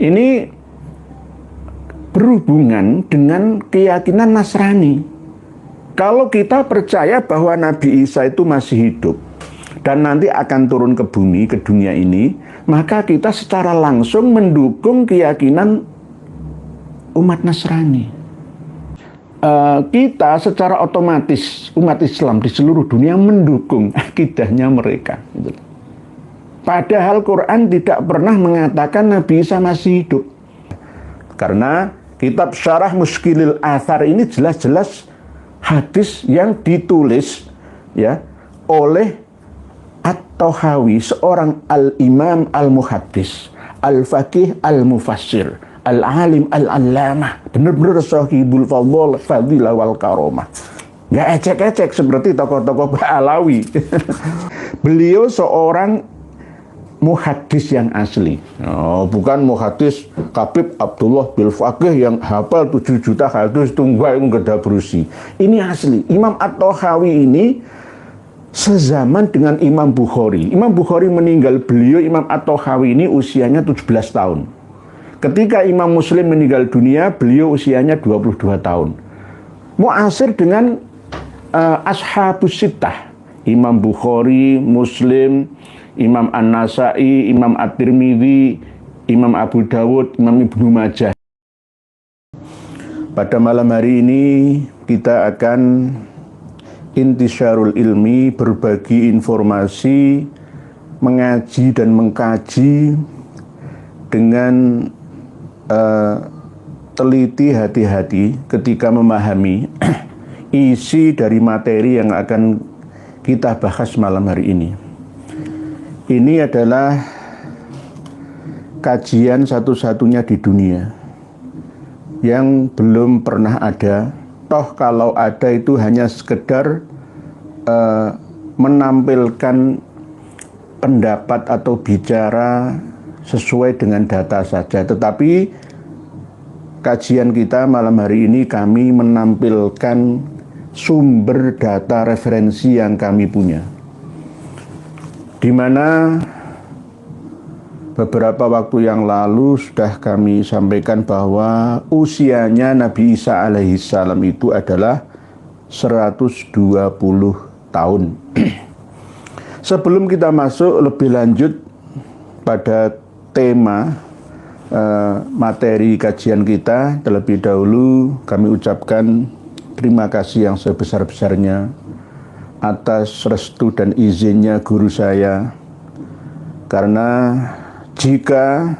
Ini berhubungan dengan keyakinan Nasrani. Kalau kita percaya bahwa Nabi Isa itu masih hidup dan nanti akan turun ke bumi, ke dunia ini, maka kita secara langsung mendukung keyakinan umat Nasrani. Kita secara otomatis, umat Islam di seluruh dunia mendukung akidahnya mereka. Padahal Quran tidak pernah mengatakan Nabi Isa masih hidup. Karena kitab Syarah Mushkilil Athar ini jelas-jelas hadis yang ditulis ya oleh At-Tahawi, seorang al-imam al-muhaddis, al-faqih al-mufassir, al-alim al-allamah, benar-benar sahibul fadilah wal karomah. Nggak ecek-ecek seperti tokoh-tokoh Alawi. Beliau seorang muhaddis yang asli. Bukan muhaddis Habib Abdullah bil Faqih yang hafal 7 juta hadis tunggal nggak berusi. Ini asli. Imam At-Tahawi ini sezaman dengan Imam Bukhari. Imam Bukhari meninggal, beliau Imam At-Tahawi ini usianya 17 tahun. Ketika Imam Muslim meninggal dunia, beliau usianya 22 tahun. Mu'asir dengan Ashabus Sittah. Imam Bukhari, Muslim, Imam An-Nasai, Imam At-Tirmidzi, Imam Abu Dawud, Imam Ibnu Majah. Pada malam hari ini kita akan intisyarul ilmi, berbagi informasi, mengaji dan mengkaji dengan teliti, hati-hati ketika memahami isi dari materi yang akan kita bahas malam hari ini. Ini adalah kajian satu-satunya di dunia yang belum pernah ada. Toh kalau ada itu hanya sekedar menampilkan pendapat atau bicara sesuai dengan data saja. Tetapi kajian kita malam hari ini kami menampilkan sumber data referensi yang kami punya, di mana beberapa waktu yang lalu sudah kami sampaikan bahwa usianya Nabi Isa alaihissalam itu adalah 120 tahun. Sebelum kita masuk lebih lanjut pada tema materi kajian kita, terlebih dahulu kami ucapkan terima kasih yang sebesar-besarnya atas restu dan izinnya guru saya, karena jika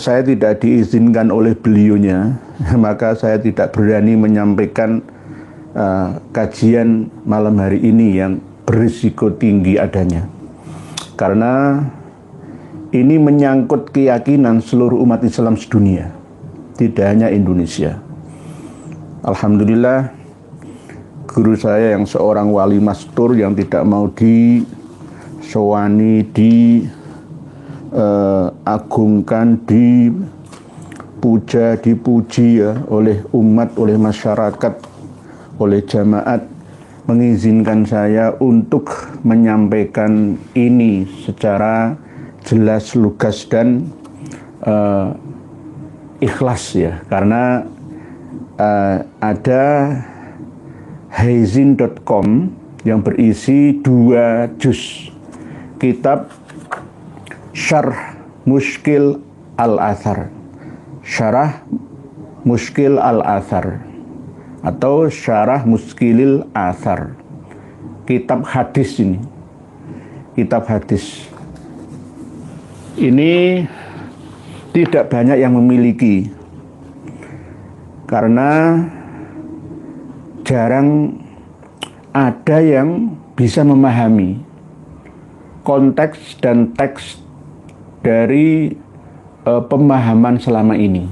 saya tidak diizinkan oleh beliaunya, maka saya tidak berani menyampaikan kajian malam hari ini yang berisiko tinggi adanya. Karena ini menyangkut keyakinan seluruh umat Islam sedunia, tidak hanya Indonesia. Alhamdulillah, guru saya yang seorang wali mastur yang tidak mau disowani, agungkan, dipuja, dipuji ya, oleh umat, oleh masyarakat, oleh jamaat, mengizinkan saya untuk menyampaikan ini secara jelas, lugas dan ikhlas ya, karena ada Haizin.com yang berisi 2 juz kitab Syarah Mushkil Al-Athar, Syarah Mushkil Al-Athar atau Syarah Muskilil Athar, kitab hadis ini, kitab hadis ini tidak banyak yang memiliki karena jarang ada yang bisa memahami konteks dan teks dari pemahaman selama ini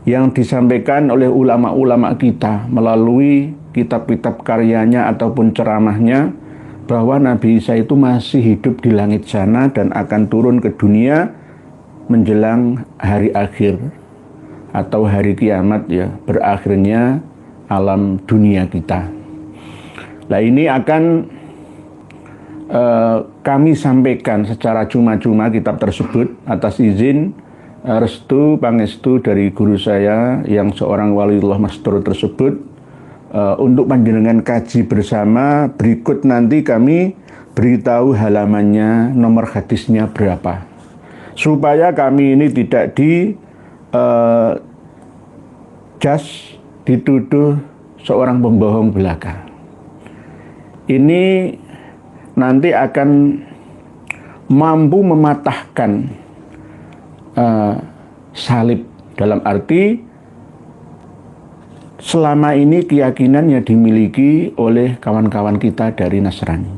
yang disampaikan oleh ulama-ulama kita melalui kitab-kitab karyanya ataupun ceramahnya, bahwa Nabi Isa itu masih hidup di langit sana dan akan turun ke dunia menjelang hari akhir atau hari kiamat ya, berakhirnya alam dunia kita. Nah, ini akan kami sampaikan secara cuma-cuma kitab tersebut atas izin restu pangestu dari guru saya yang seorang waliullah mastur tersebut untuk panjenengan kaji bersama. Berikut nanti kami beritahu halamannya, nomor hadisnya berapa, supaya kami ini tidak dituduh seorang pembohong belaka. Ini nanti akan mampu mematahkan salib, dalam arti selama ini keyakinan yang dimiliki oleh kawan-kawan kita dari Nasrani.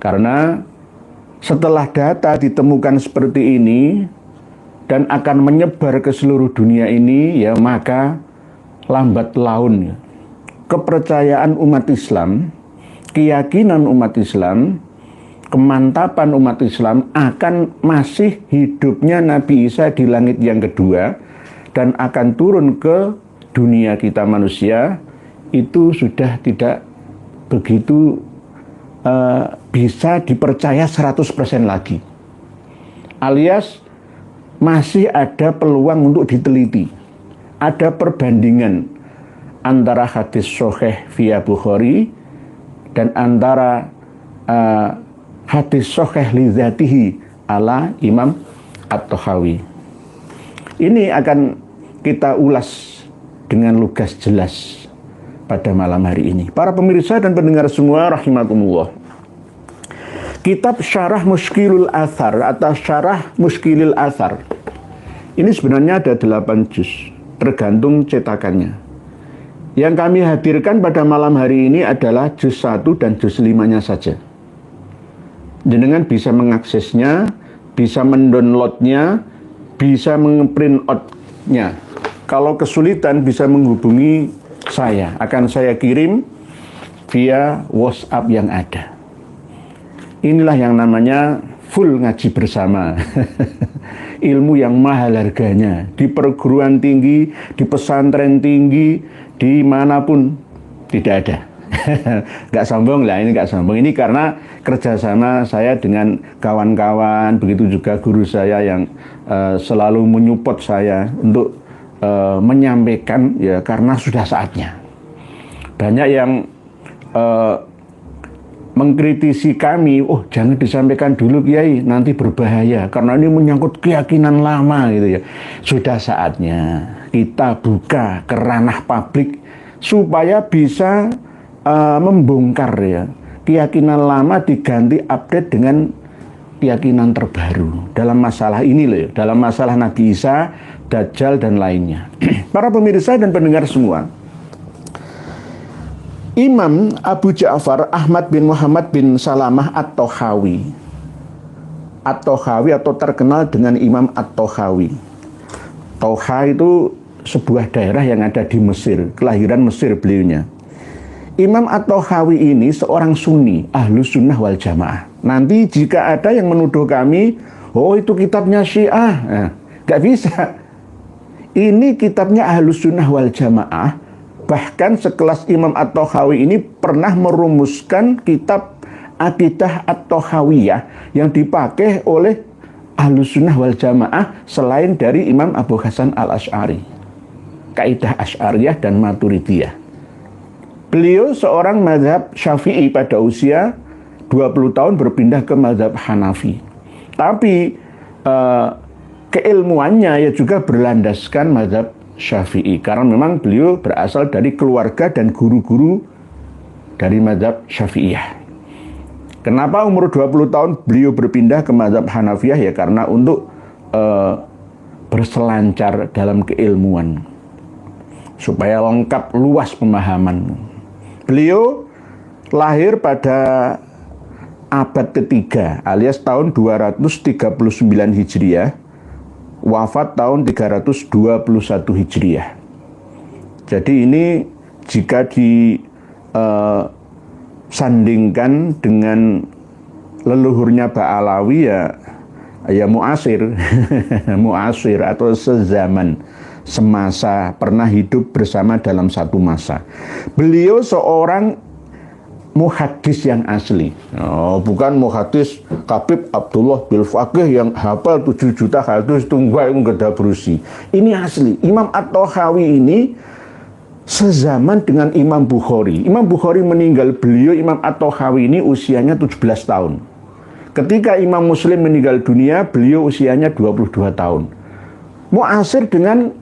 Karena setelah data ditemukan seperti ini dan akan menyebar ke seluruh dunia ini, ya maka lambat laun ya, kepercayaan umat Islam, keyakinan umat Islam, kemantapan umat Islam akan masih hidupnya Nabi Isa di langit yang kedua dan akan turun ke dunia kita manusia, itu sudah tidak begitu bisa dipercaya 100% lagi, alias masih ada peluang untuk diteliti. Ada perbandingan antara hadis sahih via Bukhari dan antara hadis sahih li dzatihi ala Imam At-Tahawi. Ini akan kita ulas dengan lugas jelas pada malam hari ini. Para pemirsa dan pendengar semua rahimakumullah. Kitab Syarah Mushkilul Athar atau Syarah Mushkilil Athar ini sebenarnya ada 8 juz, tergantung cetakannya. Yang kami hadirkan pada malam hari ini adalah juz 1 dan juz 5-nya saja. Jenengan bisa mengaksesnya, bisa mendownloadnya, bisa mengeprint out-nya. Kalau kesulitan bisa menghubungi saya, akan saya kirim via WhatsApp yang ada. Inilah yang namanya full ngaji bersama. Ilmu yang mahal harganya, di perguruan tinggi, di pesantren tinggi, dimanapun tidak ada. Nggak sombong lah, ini nggak sombong. Ini karena kerjasama saya dengan kawan-kawan, begitu juga guru saya yang selalu menyupport saya untuk menyampaikan, ya karena sudah saatnya. Banyak yang mengkritisi kami, oh jangan disampaikan dulu Kiai, nanti berbahaya karena ini menyangkut keyakinan lama gitu ya. Sudah saatnya kita buka ke ranah publik supaya bisa membongkar ya keyakinan lama diganti update dengan keyakinan terbaru dalam masalah ini loh ya, dalam masalah Nabi Isa, Dajjal dan lainnya. Para pemirsa dan pendengar semua, Imam Abu Ja'far Ahmad bin Muhammad bin Salamah At-Tahawi atau terkenal dengan Imam At-Tahawi. Toha itu sebuah daerah yang ada di Mesir, kelahiran Mesir beliaunya. Imam At-Tahawi ini seorang Sunni, Ahlus Sunnah wal Jamaah. Nanti jika ada yang menuduh kami, oh itu kitabnya Syiah, nah, gak bisa. Ini kitabnya Ahlus Sunnah wal Jamaah. Bahkan sekelas Imam At-Tahawi ini pernah merumuskan kitab Aqidah At-Tahawiyah yang dipakai oleh Ahlus Sunnah wal Jamaah selain dari Imam Abu Hasan Al-Asy'ari, Kaidah Asy'ariyah dan Maturidiyah. Beliau seorang mazhab Syafi'i pada usia 20 tahun berpindah ke mazhab Hanafi. Tapi keilmuannya ya juga berlandaskan mazhab Syafi'i karena memang beliau berasal dari keluarga dan guru-guru dari mazhab Syafi'iyah. Kenapa umur 20 tahun beliau berpindah ke mazhab Hanafiyah? Ya karena untuk berselancar dalam keilmuan supaya lengkap luas pemahaman. Beliau lahir pada abad ketiga alias tahun 239 Hijriah, wafat tahun 321 Hijriah. Jadi ini jika disandingkan dengan leluhurnya Ba'alawi ya muasir muasir atau sezaman, semasa, pernah hidup bersama dalam satu masa. Beliau seorang muhadis yang asli. Oh, bukan muhadis Habib Abdullah bil Faqih yang hafal 7 juta hadis tunggu geda berusi. Ini asli. Imam At-Tahawi ini sezaman dengan Imam Bukhari. Imam Bukhari meninggal, beliau Imam At-Tahawi ini usianya 17 tahun. Ketika Imam Muslim meninggal dunia, beliau usianya 22 tahun. Muasir dengan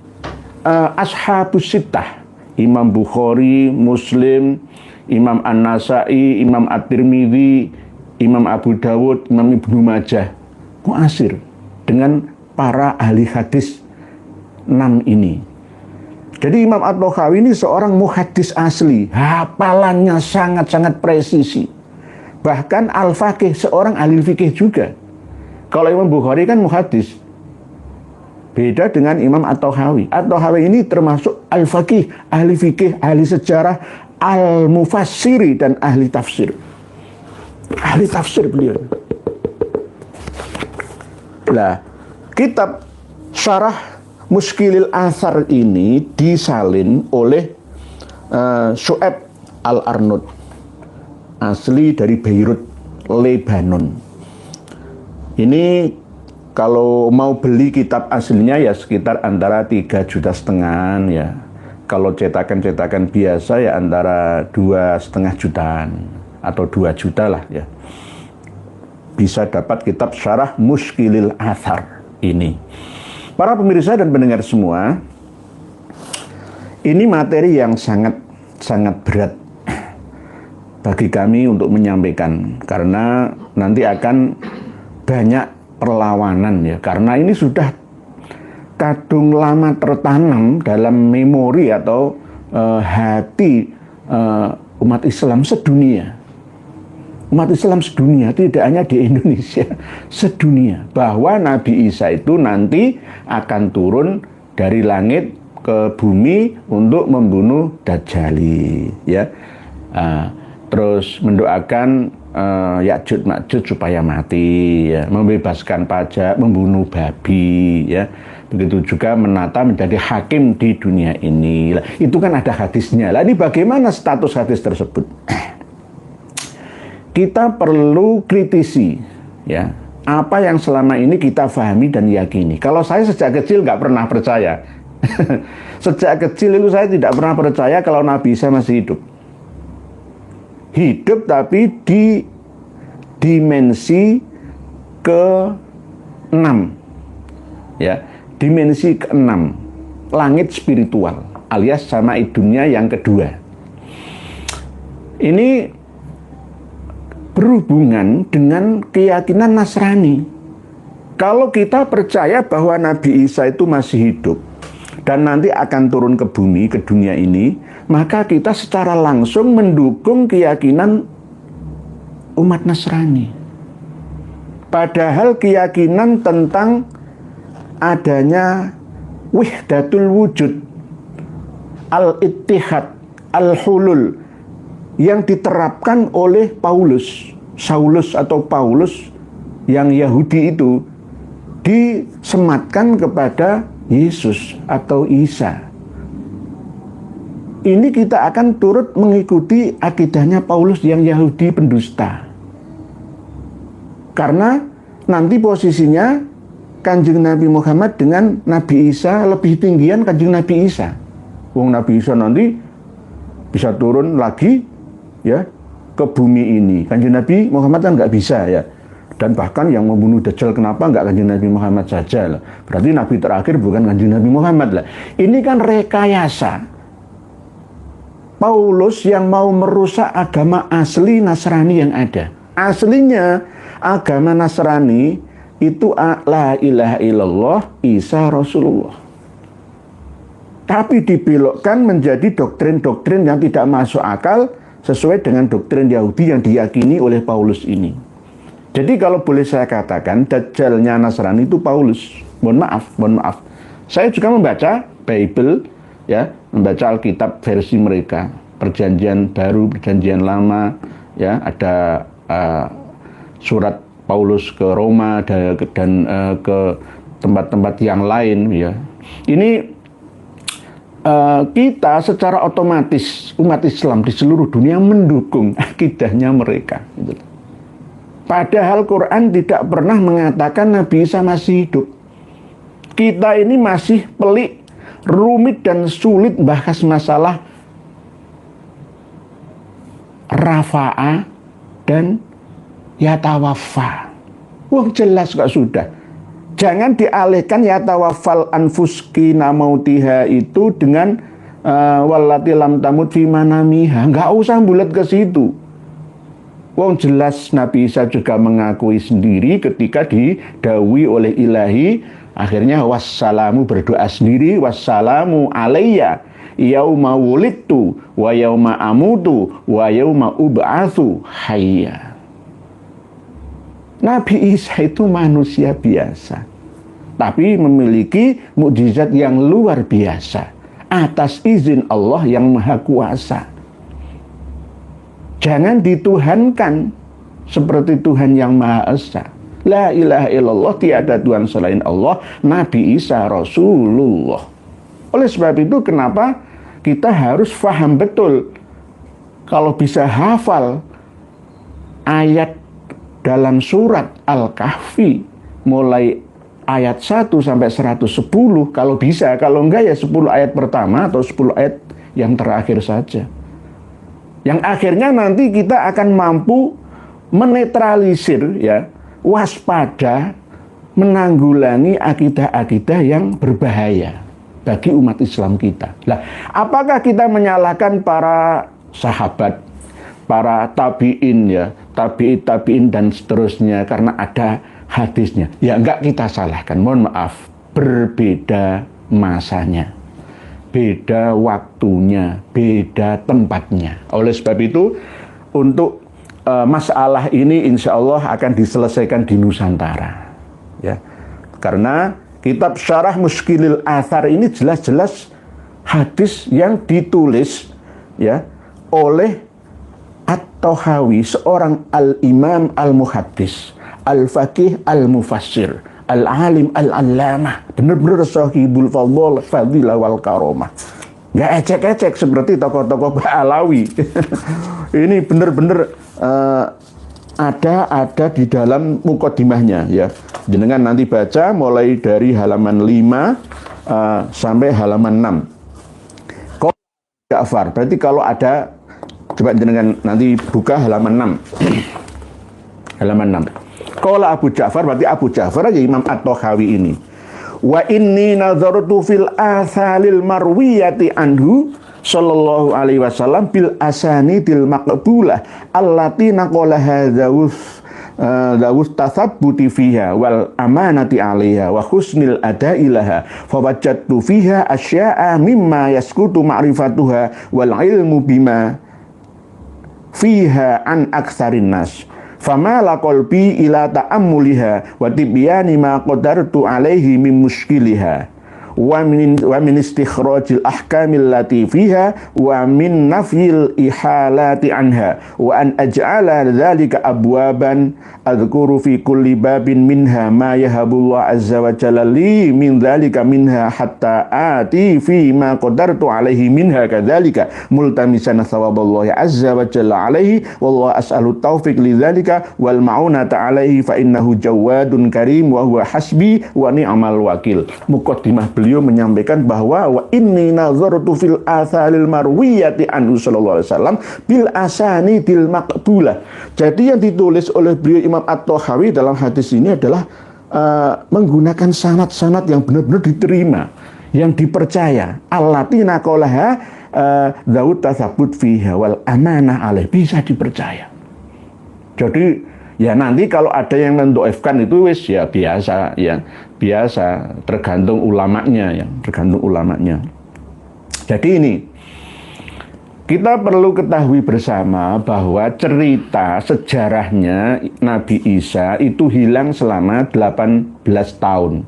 Ashabus Sittah. Imam Bukhari, Muslim, Imam An-Nasai, Imam At-Tirmidzi, Imam Abu Dawud, Imam Ibnu Majah. Muasir dengan para ahli hadis 6 ini. Jadi Imam At-Tahawi ini seorang muhadis asli. Hafalannya sangat-sangat presisi. Bahkan Al-Faqih, seorang ahli fikih juga. Kalau Imam Bukhari kan muhadis. Beda dengan Imam At-Tahawi. At-Tahawi ini termasuk Al-Faqih, ahli fikih, ahli sejarah, Al-Mufassiri, dan ahli tafsir. Ahli tafsir beliau. Nah, kitab Syarah Muskilil Athar ini disalin oleh Syu'aib Al-Arnud, asli dari Beirut, Lebanon. Ini kalau mau beli kitab aslinya ya sekitar antara 3,5 juta ya. Kalau cetakan-cetakan biasa ya antara 2,5 jutaan atau 2 juta lah ya. Bisa dapat kitab Syarah Muskilil Athar ini. Para pemirsa dan pendengar semua, ini materi yang sangat berat bagi kami untuk menyampaikan, karena nanti akan banyak perlawanan ya, karena ini sudah kadung lama tertanam dalam memori atau hati umat Islam sedunia. Umat Islam sedunia, tidak hanya di Indonesia, sedunia, bahwa Nabi Isa itu nanti akan turun dari langit ke bumi untuk membunuh Dajjali, ya. Terus mendoakan Ya'juj Ma'juj supaya mati, ya, membebaskan pajak, membunuh babi, ya. Begitu juga menata menjadi hakim di dunia ini. Lah, itu kan ada hadisnya. Lah, ini bagaimana status hadis tersebut? Kita perlu kritisi, ya, apa yang selama ini kita pahami dan yakini. Kalau saya sejak kecil nggak pernah percaya. Sejak kecil itu saya tidak pernah percaya kalau Nabi Isa masih hidup. Hidup tapi di dimensi ke-6, ya, dimensi ke-6, langit spiritual alias sama dunia yang kedua. Ini berhubungan dengan keyakinan Nasrani. Kalau kita percaya bahwa Nabi Isa itu masih hidup dan nanti akan turun ke bumi, ke dunia ini, maka kita secara langsung mendukung keyakinan umat Nasrani. Padahal keyakinan tentang adanya wihdatul wujud, al-ittihad, al-hulul, yang diterapkan oleh Saulus atau Paulus yang Yahudi itu disematkan kepada Yesus atau Isa. Ini kita akan turut mengikuti akidahnya Paulus yang Yahudi pendusta. Karena nanti posisinya Kanjeng Nabi Muhammad dengan Nabi Isa lebih tinggian Kanjeng Nabi Isa. Wong Nabi Isa nanti bisa turun lagi, ya, ke bumi ini. Kanjeng Nabi Muhammad kan nggak bisa, ya. Dan bahkan yang membunuh Dajjal kenapa nggak Kanjeng Nabi Muhammad saja lah. Berarti Nabi terakhir bukan Kanjeng Nabi Muhammad lah. Ini kan rekayasa Paulus yang mau merusak agama asli Nasrani yang ada. Aslinya agama Nasrani itu la ilaha illallah Isa Rasulullah. Tapi dibelokkan menjadi doktrin-doktrin yang tidak masuk akal sesuai dengan doktrin Yahudi yang diyakini oleh Paulus ini. Jadi kalau boleh saya katakan, Dajjalnya Nasrani itu Paulus. Mohon maaf. Saya juga membaca Bible, ya, membaca Alkitab versi mereka, Perjanjian Baru, Perjanjian Lama, ya, ada surat Paulus ke Roma dan ke tempat-tempat yang lain, ya. Ini kita secara otomatis umat Islam di seluruh dunia mendukung akidahnya mereka. Gitu. Padahal Quran tidak pernah mengatakan Nabi Isa masih hidup. Kita ini masih pelik, rumit dan sulit bahas masalah rafa'a dan yatawaffa. Wah jelas kok sudah. Jangan dialihkan yatawaffal anfuskina mautiha itu dengan wallati lam tamut fi manamiha. Enggak usah bulat ke situ. Wong jelas Nabi Isa juga mengakui sendiri ketika didhawuhi oleh Ilahi, akhirnya wassalamu, berdoa sendiri, wassalamu alayya yauma wulidtu wa yauma amutu wa yauma ub'atsu hayya. Nabi Isa itu manusia biasa, tapi memiliki mukjizat yang luar biasa atas izin Allah yang Maha Kuasa. Jangan dituhankan seperti Tuhan yang Maha Esa. La ilaha illallah, tiada Tuhan selain Allah. Nabi Isa Rasulullah. Oleh sebab itu kenapa kita harus faham betul, kalau bisa hafal ayat dalam surat Al-Kahfi mulai ayat 1 sampai 110 kalau bisa, kalau enggak ya 10 ayat pertama atau 10 ayat yang terakhir saja. Yang akhirnya nanti kita akan mampu menetralisir, ya, waspada, menanggulangi akidah-akidah yang berbahaya bagi umat Islam kita. Lah, apakah kita menyalahkan para sahabat, para tabi'in, ya, tabi'in dan seterusnya karena ada hadisnya? Ya enggak kita salahkan, mohon maaf, berbeda masanya, beda waktunya, beda tempatnya. Oleh sebab itu, untuk masalah ini insya Allah akan diselesaikan di Nusantara, ya. Karena kitab Syarah Muskilil Athar ini jelas-jelas hadis yang ditulis, ya, oleh At-Tahawi, seorang al-imam al-muhaddis, al-faqih al-mufassir, al-alim al-allamah, benar-benar sahibul fadilah wal karomah. Nggak ecek-ecek seperti tokoh-tokoh Ba'alawi. Ini benar-benar ada di dalam muqaddimahnya, ya. Jenengan nanti baca mulai dari halaman 5 sampai halaman 6. Qala Ja'far, berarti kalau ada, coba jenengan nanti buka halaman 6. Halaman 6. Qala Abu Ja'far, berarti Abu Ja'far aja Imam At-Tahawi ini. Wa inni nazartu fil athalil marwiyati anhu sallallahu alaihi wasallam bil asanidil maqbulah allati naqalaha dawus tathabbuti fiha wal amanati alaiha wa husnil adailaha fawajadtu fiha asya'a mimma yaskutu ma'rifatuha wal ilmu bima fiha an aktsarin nas. Famala qalbi ila ta'ammuliha wa tibyani ma qadartu alaihi min muskiliha wa min istikhrajil ahkamil lati fiha wa min nafyil ihalati anha wa an aj'ala dzalika abwaban adhkuru fi kulli babin minha ma yahabullah azza wa jalla li min dzalika minha hatta ati fi ma qadartu alaihi minha kadzalika multamisan thawaballahi azza wa jalla alaihi wallahu as'alu taufiq li dzalika wal ma'unata alaihi fa innahu jawadun karim wa huwa hasbi wa ni'mal wakil. Muqaddimah beliau menyampaikan bahwa wa inni nazartu fil athalil marwiyati anhu sallallahu alaihi wasallam bil asanidil maqbulah. Jadi yang ditulis oleh beliau Imam At-Tahawi dalam hadis ini adalah menggunakan sanad-sanad yang benar-benar diterima, yang dipercaya. Allati naqalaha dzawut tasabbut fiha wal amanah alaih, bisa dipercaya. Jadi ya nanti kalau ada yang mendoifkan itu wis ya biasa, ya biasa, tergantung ulamanya, ya tergantung ulamanya. Jadi ini kita perlu ketahui bersama bahwa cerita sejarahnya Nabi Isa itu hilang selama 18 tahun.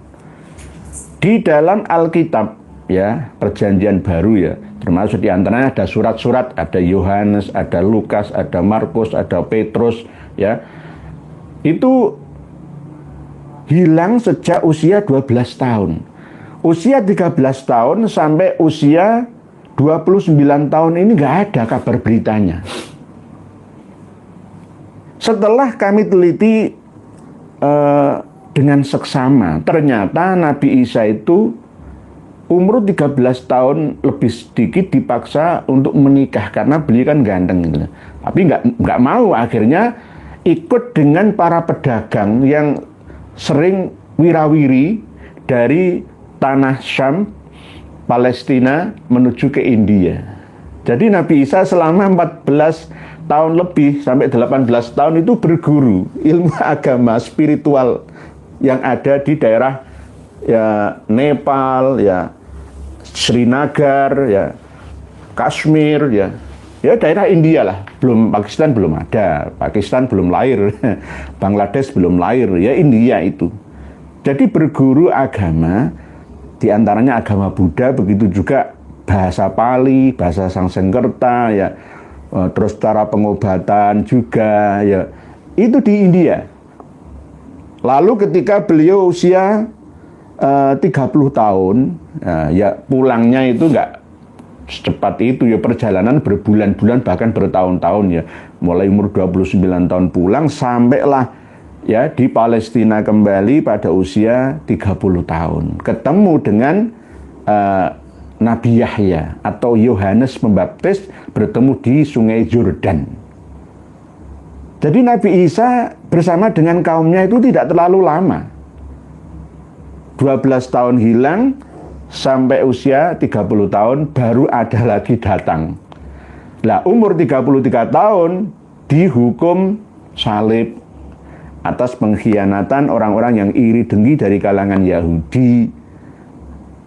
Di dalam Alkitab, ya, Perjanjian Baru, ya, termasuk di antaranya ada surat-surat, ada Yohanes, ada Lukas, ada Markus, ada Petrus, ya. Itu hilang sejak usia 12 tahun. Usia 13 tahun sampai usia 29 tahun ini nggak ada kabar beritanya. Setelah kami teliti dengan seksama, ternyata Nabi Isa itu umur 13 tahun lebih sedikit dipaksa untuk menikah karena beliau kan ganteng gitu. Tapi nggak mau, akhirnya ikut dengan para pedagang yang sering wirawiri dari tanah Syam, Palestina menuju ke India. Jadi Nabi Isa selama 14 tahun lebih sampai 18 tahun itu berguru ilmu agama spiritual yang ada di daerah ya Nepal, ya Srinagar, ya Kashmir, ya daerah India lah. Belum Pakistan belum ada, Pakistan belum lahir, Bangladesh belum lahir, ya India itu. Jadi berguru agama, diantaranya agama Buddha, begitu juga bahasa Pali, bahasa Sanskerta, ya, terus cara pengobatan juga, ya, itu di India. Lalu ketika beliau usia 30 tahun, ya pulangnya itu nggak secepat itu, ya perjalanan berbulan-bulan bahkan bertahun-tahun, ya. Mulai umur 29 tahun pulang, sampailah ya di Palestina kembali pada usia 30 tahun. Ketemu dengan Nabi Yahya atau Yohanes Pembaptis, bertemu di Sungai Yordan. Jadi Nabi Isa bersama dengan kaumnya itu tidak terlalu lama. 12 tahun hilang sampai usia 30 tahun baru ada lagi datang. Lah umur 33 tahun dihukum salib atas pengkhianatan orang-orang yang iri dengki dari kalangan Yahudi.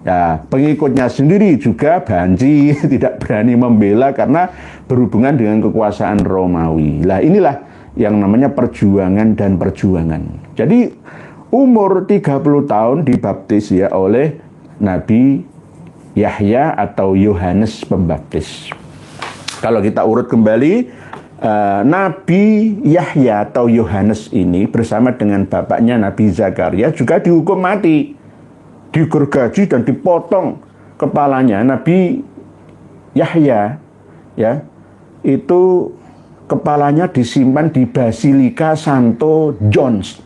Ya, pengikutnya sendiri juga banci, tidak berani membela karena berhubungan dengan kekuasaan Romawi. Lah inilah yang namanya perjuangan dan perjuangan. Jadi umur 30 tahun dibaptis ya oleh Nabi Yahya atau Yohanes Pembaptis. Kalau kita urut kembali, Nabi Yahya atau Yohanes ini bersama dengan bapaknya Nabi Zakaria juga dihukum mati, digergaji dan dipotong kepalanya. Nabi Yahya ya itu kepalanya disimpan di Basilika Santo John's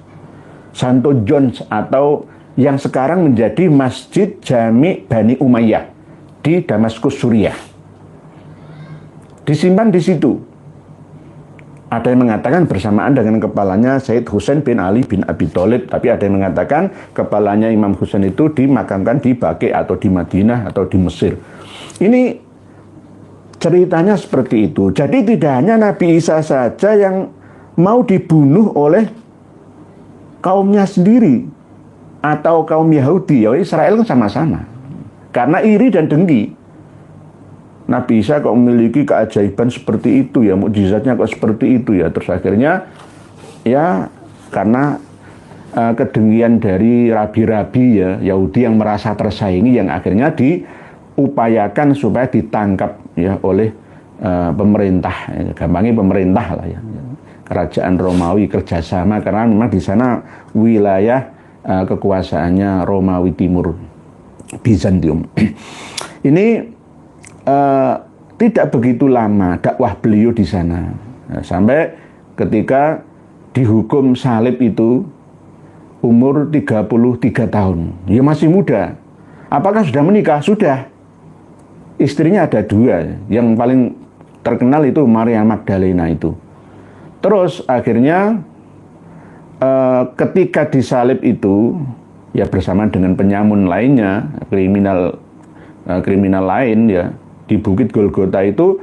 atau yang sekarang menjadi Masjid Jami Bani Umayyah di Damaskus, Suriah. Disimpan di situ. Ada yang mengatakan bersamaan dengan kepalanya Sayyid Husain bin Ali bin Abi Thalib, tapi ada yang mengatakan kepalanya Imam Husain itu dimakamkan di Baqi atau di Madinah atau di Mesir. Ini ceritanya seperti itu. Jadi tidak hanya Nabi Isa saja yang mau dibunuh oleh kaumnya sendiri atau kaum Yahudi, ya Israel kan sama-sama. Karena iri dan dengki. Nabi Isa kok memiliki keajaiban seperti itu ya, mukjizatnya kok seperti itu ya. Terus akhirnya ya karena kedengkian dari rabi-rabi ya Yahudi yang merasa tersaingi, yang akhirnya diupayakan supaya ditangkap ya oleh pemerintah, gampangnya pemerintah lah ya, kerajaan Romawi kerjasama, karena memang di sana wilayah kekuasaannya Romawi Timur, Bizantium. Ini tidak begitu lama dakwah beliau di sana, sampai ketika dihukum salib itu umur 33 tahun. Ya masih muda. Apakah sudah menikah? Sudah. Istrinya ada 2. Yang paling terkenal itu Maria Magdalena itu. Terus akhirnya ketika disalib itu ya bersama dengan penyamun lainnya, kriminal lain ya, di Bukit Golgota itu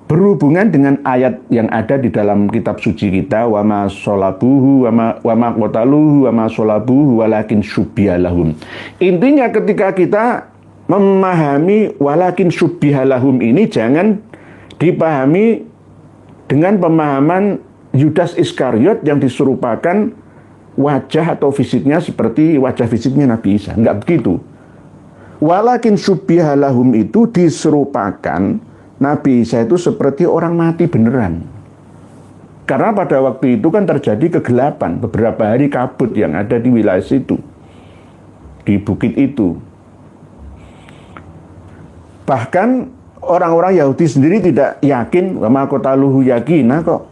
berhubungan dengan ayat yang ada di dalam kitab suci kita, wa ma sholabuhu wa ma qataluhu wa ma sholabuhu walakin syubbiha lahum. Intinya ketika kita memahami walakin syubbiha lahum ini, jangan dipahami dengan pemahaman Yudas Iskariot yang diserupakan wajah atau fisiknya seperti wajah fisiknya Nabi Isa. Enggak begitu. Walakin syubbiha lahum itu diserupakan Nabi Isa itu seperti orang mati beneran. Karena pada waktu itu kan terjadi kegelapan, beberapa hari kabut yang ada di wilayah situ, di bukit itu. Bahkan orang-orang Yahudi sendiri tidak yakin, wa ma qataluhu yakina kok.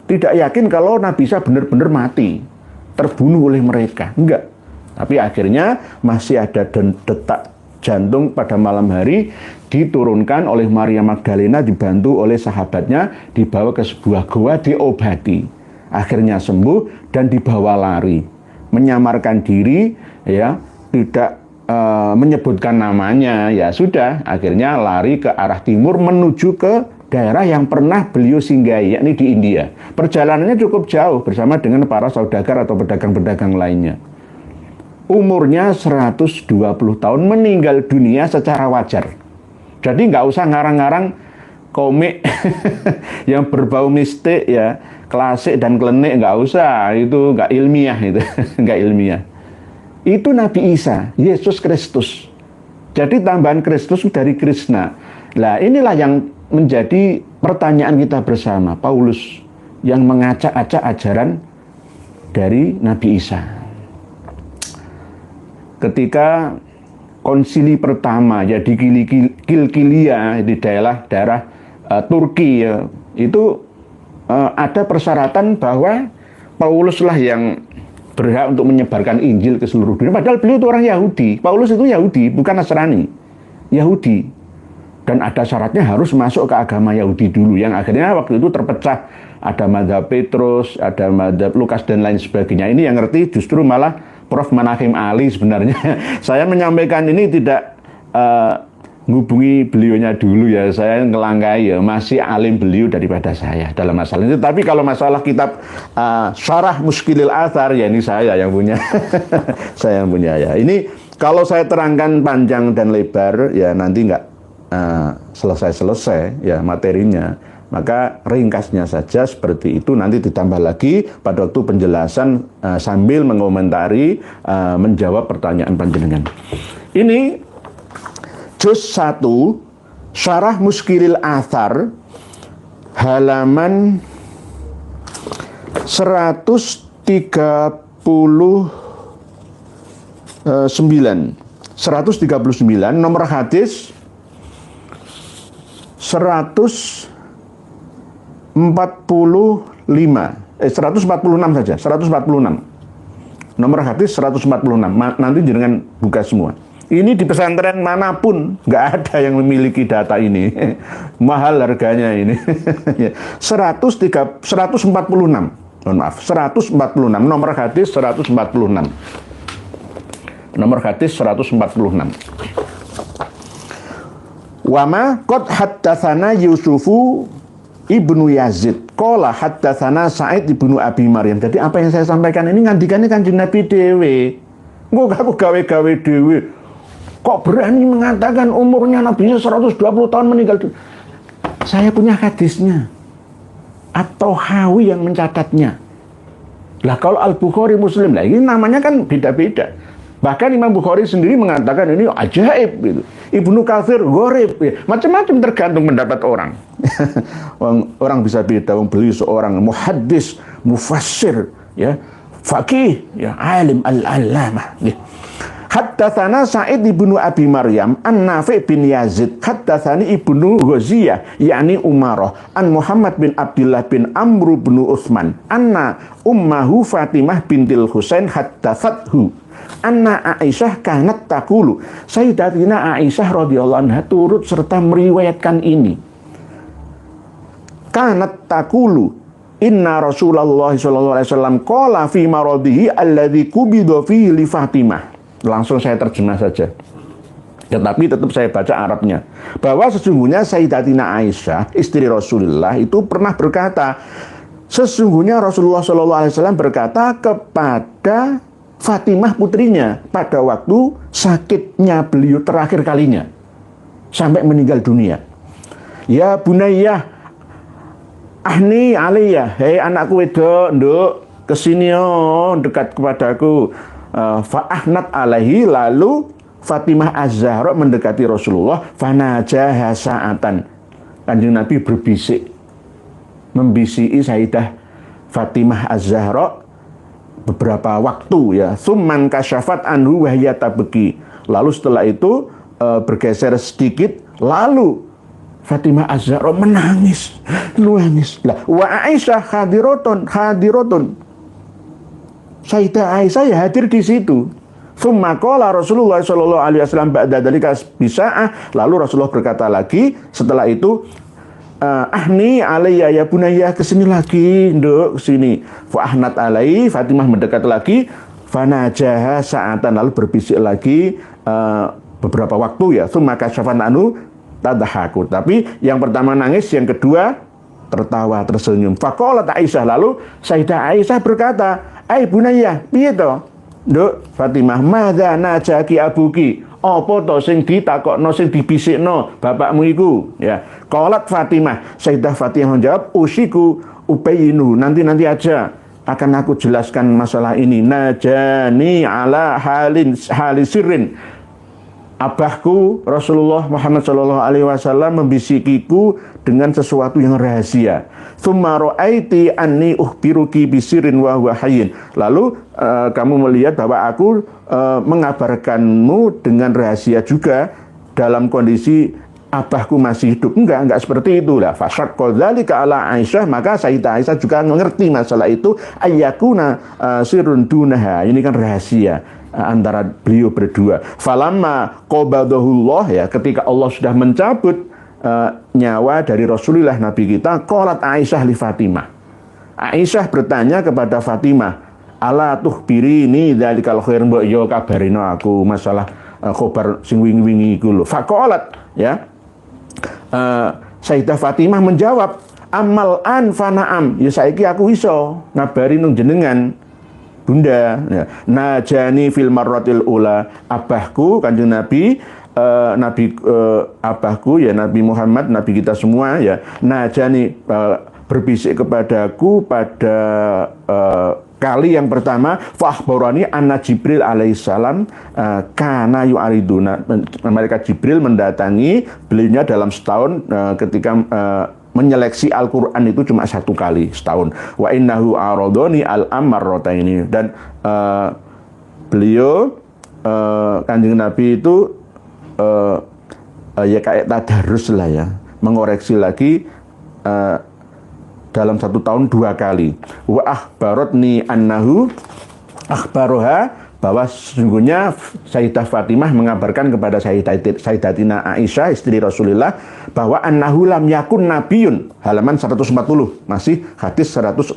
Tidak yakin kalau Nabi Isa benar-benar mati, terbunuh oleh mereka. Enggak. Tapi akhirnya masih ada detak jantung pada malam hari, diturunkan oleh Maria Magdalena, dibantu oleh sahabatnya, dibawa ke sebuah goa, diobati. Akhirnya sembuh dan dibawa lari. Menyamarkan diri, ya, tidak menyebutkan namanya, ya sudah, akhirnya lari ke arah timur menuju ke daerah yang pernah beliau singgahi, yakni di India. Perjalanannya cukup jauh bersama dengan para saudagar atau pedagang-pedagang lainnya. Umurnya 120 tahun, meninggal dunia secara wajar. Jadi nggak usah ngarang-ngarang komik yang berbau mistik, ya, klasik dan klenik, nggak usah, itu nggak ilmiah, itu nggak ilmiah. Itu Nabi Isa, Yesus Kristus. Jadi tambahan Kristus dari Krishna. Nah, inilah yang menjadi pertanyaan kita bersama. Paulus yang mengacak-acak ajaran dari Nabi Isa. Ketika konsili pertama, ya, di Kilkilia, di daerah Turki, ya, itu ada persyaratan bahwa Pauluslah yang berhak untuk menyebarkan Injil ke seluruh dunia. Padahal beliau itu orang Yahudi. Paulus itu Yahudi, bukan Nasrani. Yahudi. Dan ada syaratnya harus masuk ke agama Yahudi dulu. Yang akhirnya waktu itu terpecah. Ada madzhab Petrus, ada madzhab Lukas, dan lain sebagainya. Ini yang ngerti justru malah Prof. Manahim Ali sebenarnya. Saya menyampaikan ini tidak ngubungi beliaunya dulu, ya, saya ngelangkai, ya, masih alim beliau daripada saya dalam masalah itu. Tapi kalau masalah kitab Syarah Muskilil Athar, ya ini saya yang punya. Saya yang punya, ya. Ini kalau saya terangkan panjang dan lebar, ya nanti nggak selesai-selesai, ya, materinya. Maka ringkasnya saja seperti itu, nanti ditambah lagi pada waktu penjelasan sambil mengomentari, menjawab pertanyaan panjenengan. Ini Juz 1, Syarah Muskilil Athar, halaman 139, nomor hadis 146 saja, 146. Nomor hadis 146. Nanti jenengan buka semua. Ini di pesantren manapun nggak ada yang memiliki data ini. Mahal harganya ini. 146. Mohon maaf, 146. Nomor hadis 146. Nomor hadis 146. Wama qad haddatsana Yusufu ibnu Yazid qala haddatsana Sa'id ibnu Abi Maryam. Jadi apa yang saya sampaikan ini ngandikane Kanjeng Nabi dhewe. Engko aku gawe-gawe dhewe. Kok berani mengatakan umurnya Nabi 120 tahun meninggal dunia? Saya punya hadisnya. At-Tahawi yang mencatatnya. Lah kalau Al-Bukhari Muslim, lah ini namanya kan beda-beda. Bahkan Imam Bukhari sendiri mengatakan ini ajaib gitu. Ibnu Katsir gharib, ya. Macam-macam tergantung pendapat orang. Orang bisa beda, beliau seorang muhaddis, mufassir, ya, faqih, ya, alim al-allamah, ya. Haddatsana Sa'id ibnu Abi Maryam an Nafi' bin Yazid haddatsani ibnu Ghaziyah yakni Umarah an Muhammad bin Abdullah bin Amr bin Utsman anna ummahu Fatimah bintil Husain haddatsathu anna Aisyah kanat taqulu. Sayyidatina Aisyah radhiyallahu anha turut serta meriwayatkan ini. Kanat taqulu inna Rasulullah sallallahu alaihi wasallam qala fi maradihi alladzi qubida fihi li Fatimah. Langsung saya terjemah saja. Tetapi tetap saya baca Arabnya. Bahwa sesungguhnya Sayyidatina Aisyah, istri Rasulullah, itu pernah berkata, sesungguhnya Rasulullah SAW berkata kepada Fatimah putrinya pada waktu sakitnya beliau terakhir kalinya sampai meninggal dunia. Ya Bunayyah, ahni aliyah, hei anakku wedok, nduk, kesini dekat kepadaku. Fa'ahnat alaihi, lalu Fatimah Az-Zahra mendekati Rasulullah, fanajaha sa'atan. Kanjeng Nabi berbisik, membisiki Sayyidah Fatimah Az-Zahra beberapa waktu, ya. Tsumman kasyafat anhu wahya tabki. Lalu setelah itu bergeser sedikit, lalu Fatimah Az-Zahra menangis, nangis. Lah, wa Aisyah hadiratun. Sayyidah Aisyah ya hadir di situ. Tsumma qala Rasulullah sallallahu alaihi wasallam ba'da dzalika bisa'ah, lalu Rasulullah berkata lagi setelah itu, ahni alayya ya bunayya, kesini lagi, nduk, kesini. Fa ahnat alai, Fatimah mendekat lagi, fanajaha sa'atan, lalu berbisik lagi beberapa waktu ya. Tsumma kasyafan anu tadhahaku. Tapi yang pertama nangis, yang kedua tertawa, tersenyum. Faqalat Aisyah, lalu Sayyidah Aisyah berkata, "Ai bunayya, piye to? Nduk Fatimah, madza najaki abuki?" Apa to sing ditakokno, sing dibisikno bapakmu iku? Ya. Qalat Fatimah, Sayyidah Fatimah menjawab, "Usiku ubayinu, nanti aja akan aku jelaskan masalah ini. Najani ala halisirin. Abahku Rasulullah Muhammad SAW membisikiku dengan sesuatu yang rahasia. Tsumma ra'aiti anni uhbiruki bisirin wa huwa hayyin. Lalu kamu melihat bahwa aku mengabarkanmu dengan rahasia juga dalam kondisi abahku masih hidup. Enggak seperti itu lah. Fasyaqqa dzalika ala Aisyah, maka Sayyidah Aisyah juga mengerti masalah itu, ayyakuna sirrun dunaha. Ini kan rahasia antara beliau berdua. Falamma qabadahullah, ya, ketika Allah sudah mencabut nyawa dari Rasulullah Nabi kita, qalat Aisyah li Fatimah. Aisyah bertanya kepada Fatimah, ala tuhbirini dzalikal khair, mbok yo kabarino aku masalah khobar sing wingi-wingi iku lho. Faqalat, ya, Sayyidah Fatimah menjawab, amal an fana'am, ya saiki aku iso ngabari nang jenengan Bunda, ya. Najani fil marratil ula, abahku Kanjeng Nabi, abahku ya Nabi Muhammad, Nabi kita semua ya, najani berbisik kepadaku pada kali yang pertama, fahbarani anna Jibril alaihissalam kana yu'ariduna, mereka Jibril mendatangi beliaunya dalam setahun ketika menyeleksi Al-Quran itu cuma satu kali setahun. Wa innahu aradoni al-amarrotaini, dan beliau Kanjeng Nabi itu ya kayak tadarus lah ya, mengoreksi lagi dalam satu tahun 2 kali. Wa akhbarotni annahu akhbaroha, bahwa sesungguhnya Sayyidah Fatimah mengabarkan kepada Sayyidatina Aisyah istri Rasulullah bahwa annahu lam yakun nabiyun, halaman 140, masih hadis 146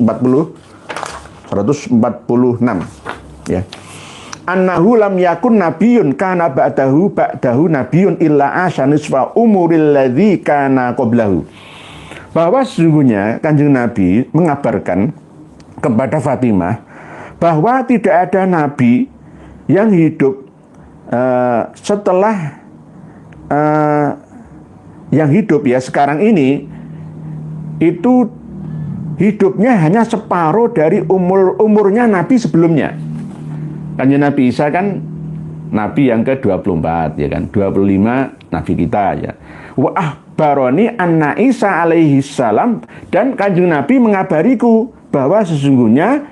ya. Annahu lam yakun nabiyun kana ba'dahu nabiyun illa asyanisfa umuril ladzi kana qablahu. Bahwa sesungguhnya Kanjeng Nabi mengabarkan kepada Fatimah bahwa tidak ada nabi yang hidup setelah yang hidup ya sekarang ini, itu hidupnya hanya separuh dari umurnya nabi sebelumnya. Kanjeng Nabi Isa kan nabi yang ke-24 ya kan, 25 nabi kita ya. Wa ahbaroni anna Isa alaihi salam, dan Kanjeng Nabi mengabariku bahwa sesungguhnya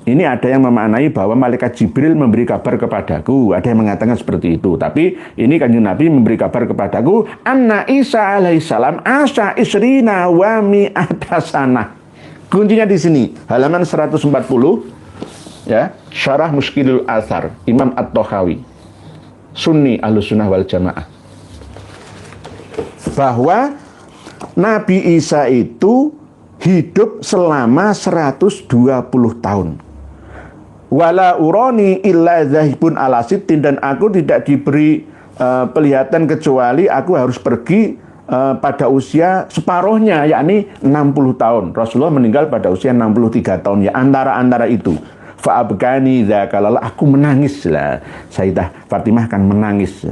ini ada yang memaknai bahwa malaikat Jibril memberi kabar kepadaku, ada yang mengatakan seperti itu. Tapi ini Kanjeng Nabi memberi kabar kepadaku, anna Isa alaihissalam asya isrina wa mi'ata sanah. Kuncinya di sini, halaman 140 ya, Syarah Mushkilul Athar Imam At-Tahawi, Sunni Ahlussunnah wal Jamaah, bahwa Nabi Isa itu hidup selama 120 tahun. Wala urani illa zahibun ala sittin, dan aku tidak diberi penglihatan kecuali aku harus pergi pada usia separuhnya, yakni 60 tahun. Rasulullah meninggal pada usia 63 tahun ya, antara itu. Fa'abgani dzakala, aku menangis lah. Sayyidah Fatimah kan menangis.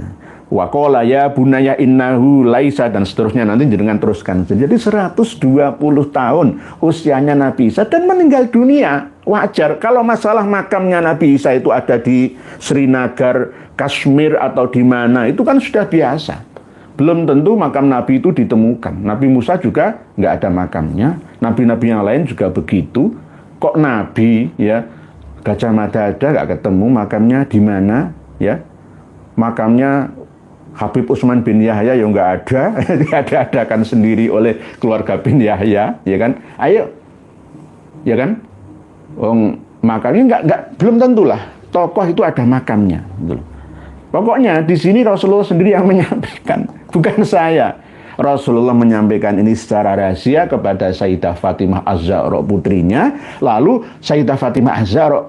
Wa qala ya bunaya innahu laisa, dan seterusnya, nanti jenengan teruskan. Jadi 120 tahun usianya Nabi Isa dan meninggal dunia. Wajar kalau masalah makamnya Nabi Isa itu ada di Srinagar, Kashmir atau di mana, itu kan sudah biasa. Belum tentu makam Nabi itu ditemukan. Nabi Musa juga nggak ada makamnya. Nabi-nabi yang lain juga begitu. Kok Nabi ya Gajah Mada ada nggak ketemu makamnya di mana ya? Makamnya Habib Utsman bin Yahya ya nggak ada, diadakan sendiri oleh keluarga bin Yahya, ya kan? Ayo, ya kan? Makamnya belum tentulah tokoh itu ada makamnya, gitu. Pokoknya di sini Rasulullah sendiri yang menyampaikan, bukan saya. Rasulullah menyampaikan ini secara rahasia kepada Sayyidah Fatimah Az-Zahra putrinya, lalu Sayyidah Fatimah Az-Zahra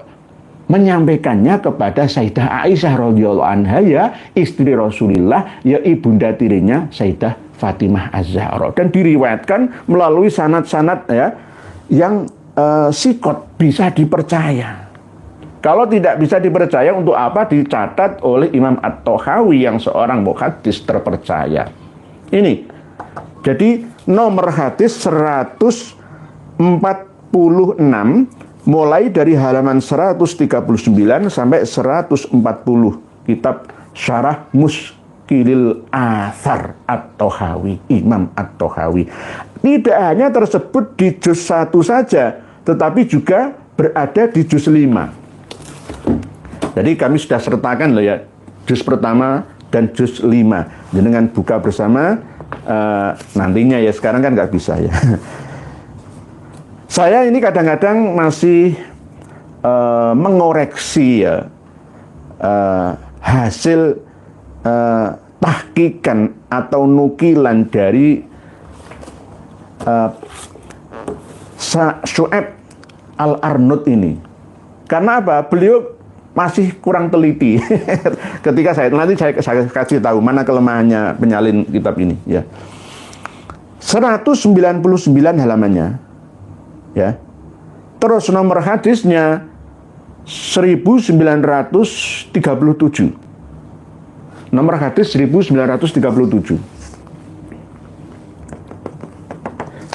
menyampaikannya kepada Sayyidah Aisyah radhiyallahu anha, ya istri Rasulullah, ya ibunda tirinya Sayyidah Fatimah Az-Zahra, dan diriwayatkan melalui sanad-sanad ya yang sikot, bisa dipercaya. Kalau tidak bisa dipercaya, untuk apa dicatat oleh Imam At-Tahawi yang seorang muhaddis terpercaya. Ini jadi nomor hadis 146 mulai dari halaman 139 sampai 140 kitab Syarah Muskilil Athar At-Tahawi, Imam At-Tahawi. Tidak hanya tersebut di juz 1 saja, tetapi juga berada di juz 5. Jadi kami sudah sertakan loh ya, juz pertama dan juz 5. Dengan buka bersama nantinya ya, sekarang kan nggak bisa ya. Saya ini kadang-kadang masih mengoreksi ya hasil tahqiqan atau nukilan dari Syu'aib Al-Arnaud ini. Karena apa? Beliau masih kurang teliti. Ketika nanti saya kasih tahu mana kelemahannya penyalin kitab ini ya. 199 halamannya ya. Terus nomor hadisnya 1937. Nomor hadis 1937.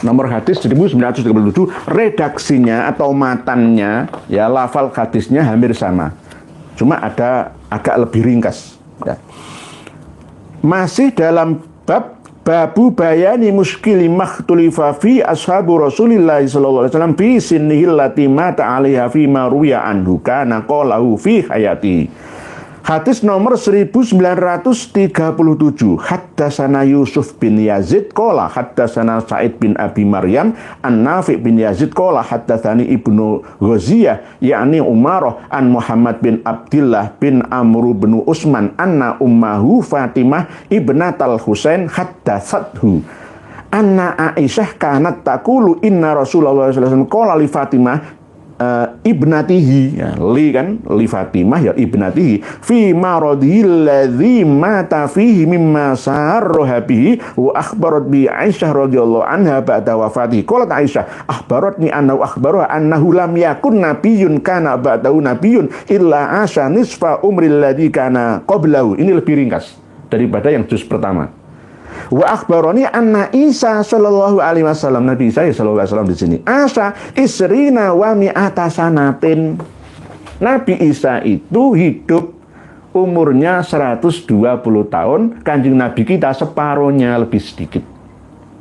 Nomor hadis 1937, redaksinya atau matannya ya, lafal hadisnya hampir sama. Cuma ada agak lebih ringkas ya. Masih dalam bab babu bayani muskili makhtulifa fi ashabu Rasulillah sallallahu alaihi wasallam fi sinnihil lati mata 'alaiha fi ma ruya anhu kana qalahu fi hayati. Hadis nomor 1937. Haddatsana Yusuf bin Yazid qala haddatsana Sa'id bin Abi Maryam an Nafi' bin Yazid qala haddatsani Ibnu Ghaziyah yakni Umarah an Muhammad bin Abdullah bin Amr bin Utsman anna ummahu Fatimah ibnatal Husain haddatsathu anna Aisyah kanat taqulu inna Rasulullah sallallahu alaihi wasallam qala li Fatimah ibnatihi ya, li Fatimah ya ibnatihi fi maradihi alladzi mata fihi mimma sarraha bihi wa akhbarat bi Aisyah radhiyallahu anha ba'da wafatihi. Qalat Aisyah akhbaratni annahu lam yakun nabiyyun kana ba'dahu nabiyyun illa asha nisfa umril ladzi kana qablahu. Ini lebih ringkas daripada yang juz pertama. Wa akhbaroni anna Isa sallallahu alaihi wasallam, Nabi Isa sallallahu alaihi wasallam di sini asa isrina wa mi'ata sanatin. Nabi Isa itu hidup umurnya 120 tahun, Kanjeng Nabi kita separuhnya lebih sedikit.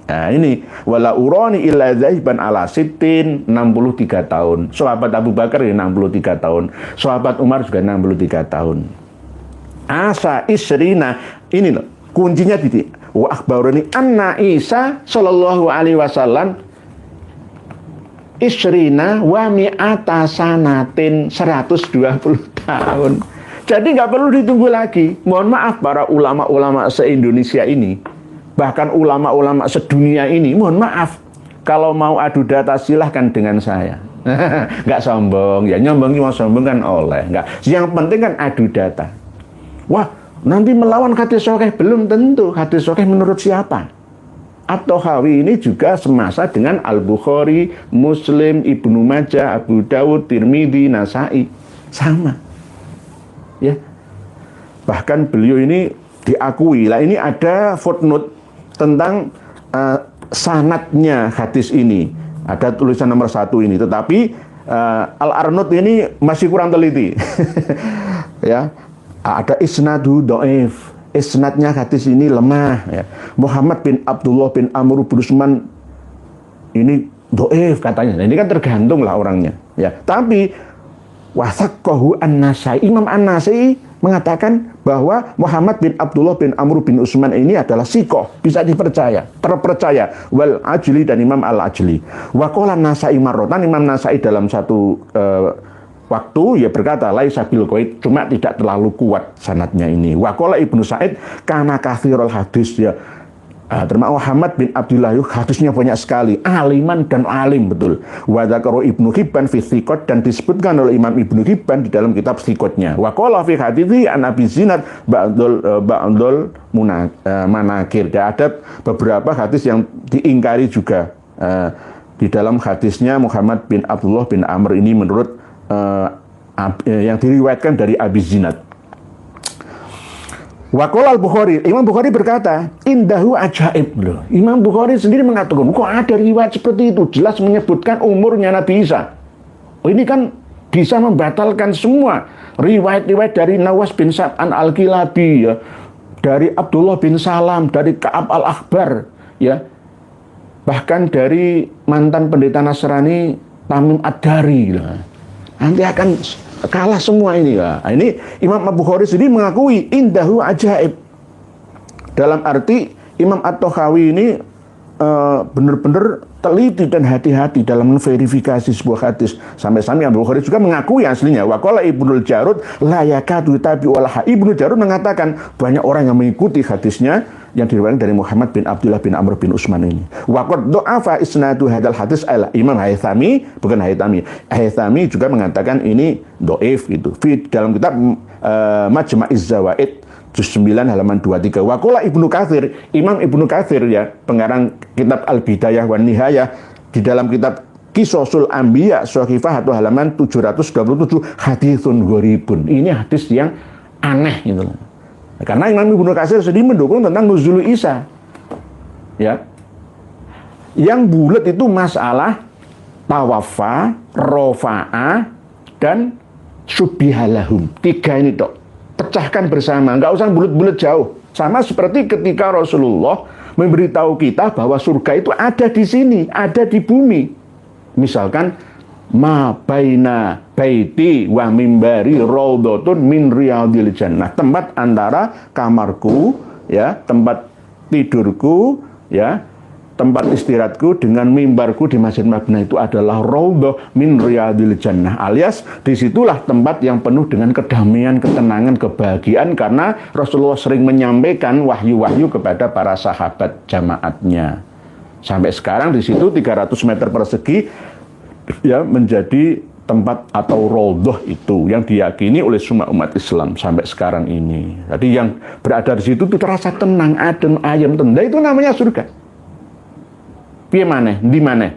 Nah ini wala urani illa zaiban ala sittin, 63 tahun. Sahabat Abu Bakar ya 63 tahun. Sahabat Umar juga 63 tahun. Asa isrina, ini loh kuncinya titik. Wa akhbarani anna Isa sallallahu alaihi wasallam isrina wa mi'ata sanatin, 120 tahun. Jadi nggak perlu ditunggu lagi. Mohon maaf para ulama-ulama se-Indonesia ini, bahkan ulama-ulama sedunia ini, mohon maaf. Kalau mau adu data silahkan dengan saya. Nggak sombong, ya nyombong mau sombong kan oleh. Nggak. Yang penting kan adu data. Wah, nanti melawan hadis sahih, belum tentu hadis sahih menurut siapa. At-Tahawi ini juga semasa dengan Al-Bukhari, Muslim, Ibnu Majah, Abu Dawud, Tirmidzi, Nasai, sama. Ya. Bahkan beliau ini diakui. Lah ini ada footnote tentang sanadnya hadis ini. Ada tulisan nomor 1 ini, tetapi Al-Arnaud ini masih kurang teliti. Ya. Ada isnadu dhaif, isnadnya hadis ini lemah ya. Muhammad bin Abdullah bin Amr bin Utsman ini dhaif katanya. Nah, ini kan tergantung lah orangnya ya. Tapi wasaqahu An-Nasai, Imam An-Nasai mengatakan bahwa Muhammad bin Abdullah bin Amr bin Utsman ini adalah sikoh, bisa dipercaya, terpercaya. Wal Ajli dan Imam Al-Ajli. Wa qala Nasai marrotan, Imam Nasai dalam satu waktu ya berkata laisa bil qaid, cuma tidak terlalu kuat sanadnya ini. Wa qala Ibnu Sa'id kana katsirul hadis ya. Termasuk Muhammad bin Abdullah hadisnya banyak sekali, aliman dan alim betul. Wa dzakara Ibnu Hibban fi thiqat, dan disebutkan oleh Imam Ibnu Hibban di dalam kitab thiqatnya. Wa qala fi hadithi an Abi Zinad ba'dul manakir. Ada beberapa hadis yang diingkari juga di dalam hadisnya Muhammad bin Abdullah bin Amr ini menurut yang diriwayatkan dari Abi Zinad. Waqala al-Bukhari, Imam Bukhari berkata, indahu ajaib loh. Imam Bukhari sendiri mengatakan, kok ada riwayat seperti itu, jelas menyebutkan umurnya Nabi Isa. Oh, ini kan bisa membatalkan semua riwayat-riwayat dari Nawas bin Sab'an al-Kilabi, ya, dari Abdullah bin Salam, dari Ka'ab al-Akhbar, ya, bahkan dari mantan pendeta Nasrani Tamim Ad-Dari. Ya. Nanti akan kalah semua ini ya. Ini Imam Bukhari sendiri mengakui indahu ajaib. Dalam arti Imam At-Tahawi ini benar-benar teliti dan hati-hati dalam memverifikasi sebuah hadis. Sampai-sampai Imam Bukhari juga mengakui aslinya. Wa qala Ibnu Jarud la yakadu tabi'ul. Ibnu Jarud mengatakan banyak orang yang mengikuti hadisnya yang diriwayatkan dari Muhammad bin Abdullah bin Amr bin Utsman ini. Wa qad dha'afa isnadu hadzal hadis ala Imam Haythami, bukan Haythami. Haythami juga mengatakan ini dhaif itu. Fi dalam kitab Majma'iz Zawaid juz 9 halaman 23. Wa qala Ibnu Katsir, Imam Ibnu Katsir ya, pengarang kitab Al-Bidayah wan Nihayah, di dalam kitab Qisasul Anbiya Shahifah atau halaman 727, haditsun gharibun. Ini hadis yang aneh gitu. Karena Imam Ibnu Katsir sendiri mendukung tentang nuzul Isa. Ya. Yang bulat itu masalah tawafa, rofa'a, dan subihalahum. 3 ini tok. Pecahkan bersama, nggak usah bulat-bulat jauh. Sama seperti ketika Rasulullah memberitahu kita bahwa surga itu ada di sini, ada di bumi. Misalkan ma baina baiti wa mimbari raudhatun min riyadil jannah. Tempat antara kamarku, ya, tempat tidurku, ya, tempat istirahatku dengan mimbarku di Masjid Madinah itu adalah raudhah min riyadil jannah, alias disitulah tempat yang penuh dengan kedamaian, ketenangan, kebahagiaan, karena Rasulullah sering menyampaikan wahyu-wahyu kepada para sahabat jamaatnya. Sampai sekarang di situ 300 meter persegi ya menjadi tempat atau raudhah itu yang diyakini oleh semua umat Islam sampai sekarang ini. Jadi yang berada di situ itu terasa tenang, adem, ayem, tenda, itu namanya surga. Piye maneh, di maneh.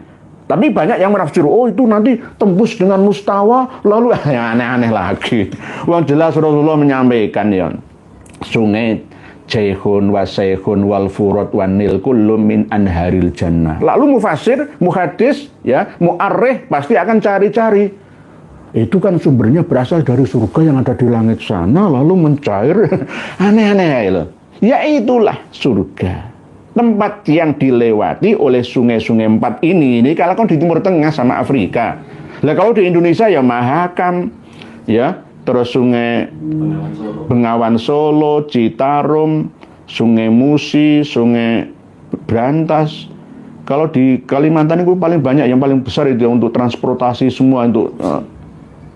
Tapi banyak yang menafsir, oh itu nanti tembus dengan mustawa, lalu ya aneh-aneh lagi. Yang jelas Rasulullah menyampaikan ya, sungai Jaihun wa Saihun wal Furat wan Nil kullum min anharil jannah. Lalu mufasir, muhadis, ya, mu'arrikh pasti akan cari-cari. Itu kan sumbernya berasal dari surga yang ada di langit sana, lalu mencair. Aneh-aneh loh. Ya itulah surga. Tempat yang dilewati oleh sungai-sungai 4 ini kalau kan di Timur Tengah sama Afrika. Lah kalau di Indonesia ya Mahakam, ya, terus sungai Bengawan Solo, Citarum, sungai Musi, sungai Brantas. Kalau di Kalimantan itu paling banyak, yang paling besar itu untuk transportasi semua untuk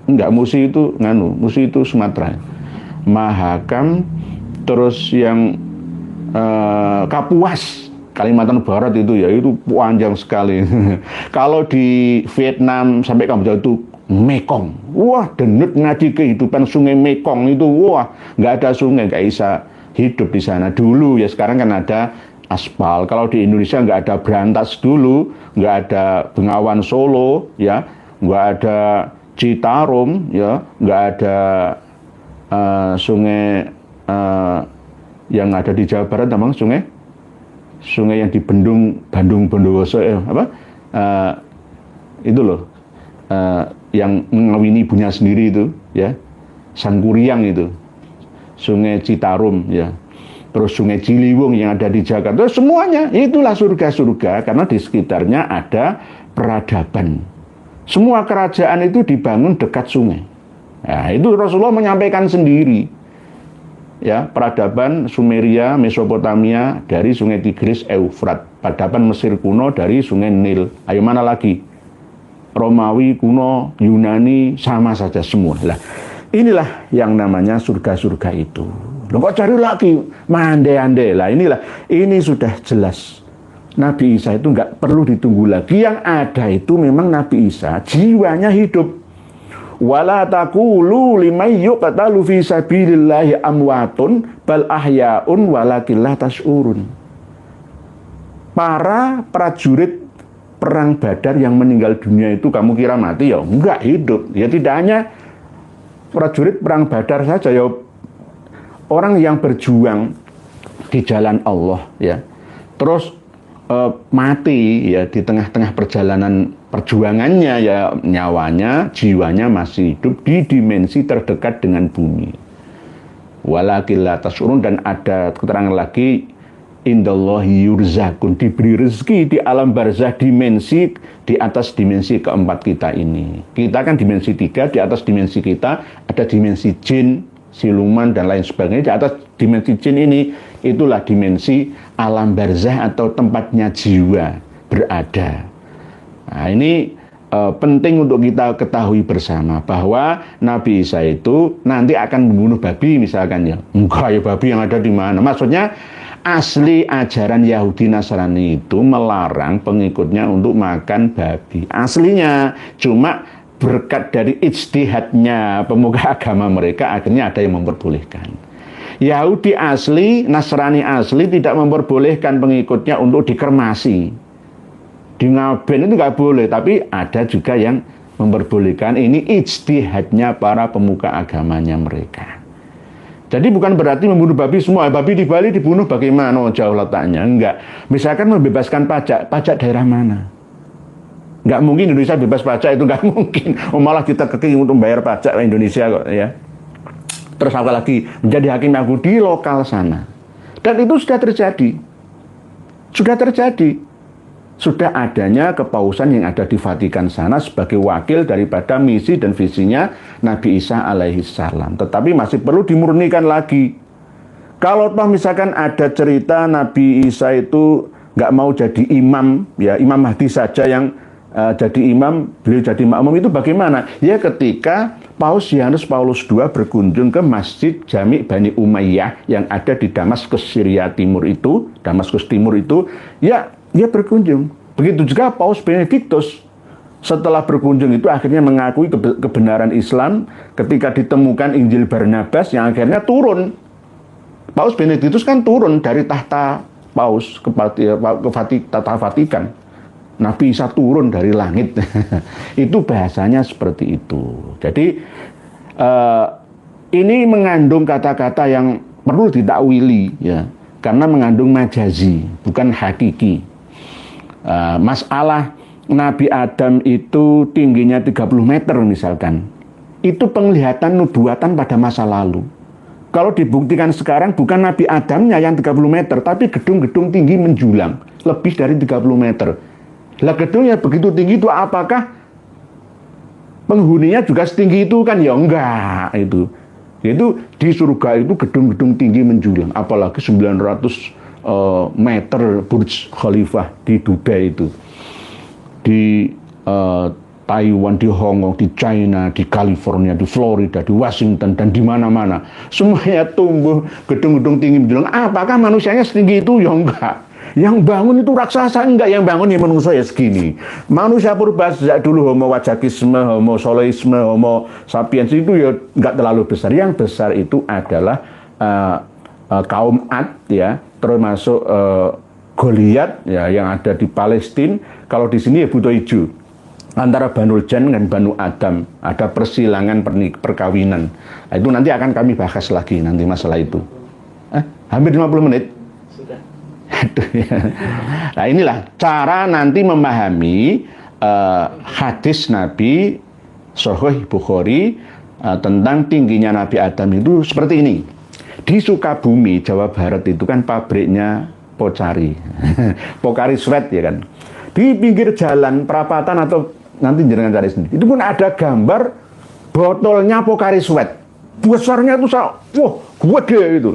enggak, Musi itu Musi itu Sumatera. Mahakam, terus yang Kapuas, Kalimantan Barat itu ya, itu panjang sekali. Kalau di Vietnam sampai Kamboja itu Mekong. Wah, denut ngaji kehidupan sungai Mekong itu. Wah, nggak ada sungai, nggak bisa hidup di sana. Dulu ya, sekarang kan ada aspal. Kalau di Indonesia nggak ada Brantas dulu, nggak ada Bengawan Solo, ya, nggak ada Citarum, ya, nggak ada sungai yang ada di Jawa Barat, namanya sungai yang di Bandung Bondowoso, itu loh, yang mengawini ibunya sendiri itu, ya, Sangkuriang itu, sungai Citarum, ya, terus sungai Ciliwung yang ada di Jakarta, semuanya itulah surga-surga, karena di sekitarnya ada peradaban. Semua kerajaan itu dibangun dekat sungai. Nah, itu Rasulullah menyampaikan sendiri. ya, peradaban Sumeria, Mesopotamia dari Sungai Tigris, Eufrat. Peradaban Mesir kuno dari Sungai Nil. Ayo mana lagi? Romawi kuno, Yunani, sama saja semua. Lah, inilah yang namanya surga-surga itu. Loh, kok cari lagi? Mande-ande. Lah, ini sudah jelas. Nabi Isa itu nggak perlu ditunggu lagi. Yang ada itu memang Nabi Isa, jiwanya hidup. Wala taqulu liman yuqtalu fi sabilillahi amwatun bal ahyaun walakin la tash'urun. Para prajurit perang Badar yang meninggal dunia itu kamu kira mati? Ya enggak, hidup. Ya tidak hanya prajurit perang Badar saja, ya orang yang berjuang di jalan Allah, ya terus mati ya di tengah-tengah perjalanan perjuangannya, ya nyawanya, jiwanya masih hidup di dimensi terdekat dengan bumi. Walakin la tash'urun. Dan ada keterangan lagi, indallahi yurzakun, diberi rezeki di alam barzah, dimensi di atas dimensi keempat kita ini. Kita kan dimensi 3, di atas dimensi kita ada dimensi jin, siluman dan lain sebagainya. Di atas dimensi jin ini, itulah dimensi alam barzah atau tempatnya jiwa berada. Nah, ini penting untuk kita ketahui bersama bahwa Nabi Isa itu nanti akan membunuh babi misalkan, ya. Enggak, ya babi yang ada di mana? Maksudnya asli ajaran Yahudi Nasrani itu melarang pengikutnya untuk makan babi. Aslinya, cuma berkat dari ijtihadnya pemuka agama mereka, akhirnya ada yang memperbolehkan. Yahudi asli, Nasrani asli tidak memperbolehkan pengikutnya untuk dikremasi. Di ngaben itu nggak boleh, tapi ada juga yang memperbolehkan. Ini ijtihadnya para pemuka agamanya mereka. Jadi bukan berarti membunuh babi semua. Babi di Bali dibunuh bagaimana? Oh, jauh letaknya. Enggak. Misalkan membebaskan pajak daerah mana? Enggak mungkin Indonesia bebas pajak, itu enggak mungkin. Oh, malah kita kekeh untuk bayar pajak Indonesia kok, ya. Terus apalagi menjadi hakim agung di lokal sana. Dan itu sudah terjadi. Sudah terjadi. Sudah adanya kepausan yang ada di Vatikan sana sebagai wakil daripada misi dan visinya Nabi Isa alaihi salam. Tetapi masih perlu dimurnikan lagi. Kalau toh misalkan ada cerita Nabi Isa itu nggak mau jadi imam, ya Imam Mahdi saja yang jadi imam, beliau jadi makmum, itu bagaimana? Ya ketika Paus Yohanes Paulus II berkunjung ke Masjid Jami' Bani Umayyah yang ada di Damaskus, Syria Timur itu, Damaskus Timur itu, ya dia berkunjung. Begitu juga Paus Benediktus setelah berkunjung itu akhirnya mengakui kebenaran Islam ketika ditemukan Injil Barnabas yang akhirnya turun. Paus Benediktus kan turun dari tahta Paus ke tahta Vatikan. Nabi Isa turun dari langit. Itu bahasanya seperti itu. Jadi ini mengandung kata-kata yang perlu ditakwili, ya, karena mengandung majazi, bukan hakiki. Masalah Nabi Adam itu tingginya 30 meter misalkan, itu penglihatan nubuatan pada masa lalu. Kalau dibuktikan sekarang bukan Nabi Adamnya yang 30 meter, tapi gedung-gedung tinggi menjulang lebih dari 30 meter. Lah gedungnya begitu tinggi itu apakah penghuninya juga setinggi itu kan? Ya enggak itu. Itu di surga itu gedung-gedung tinggi menjulang, apalagi 900 meter Burj Khalifah di Dubai itu, di Taiwan, di Hong Kong, di China, di California, di Florida, di Washington, dan di mana-mana semuanya tumbuh gedung-gedung tinggi menjulang. Apakah manusianya setinggi itu? Ya enggak. Yang bangun itu raksasa? Enggak. Yang bangun ya manusia ya segini. Manusia purba sejak dulu Homo wacakisme, Homo soloisme, Homo sapiens itu ya enggak terlalu besar. Yang besar itu adalah kaum Ad, ya, termasuk Goliat, ya, yang ada di Palestina. Kalau di sini ya buto hijau antara Banu Jan dan Banu Adam, ada persilangan perkawinan. Nah, itu nanti akan kami bahas lagi nanti masalah itu. Hampir 50 menit. Sudah. Nah, inilah cara nanti memahami hadis Nabi Sahih Bukhari tentang tingginya Nabi Adam itu seperti ini. Di Sukabumi, Jawa Barat itu kan pabriknya Pocari, Pocari Sweat, ya kan. Di pinggir jalan perapatan atau nanti jenengan cari sendiri, itu pun ada gambar botolnya Pocari Sweat. besarnya itu wah gede itu.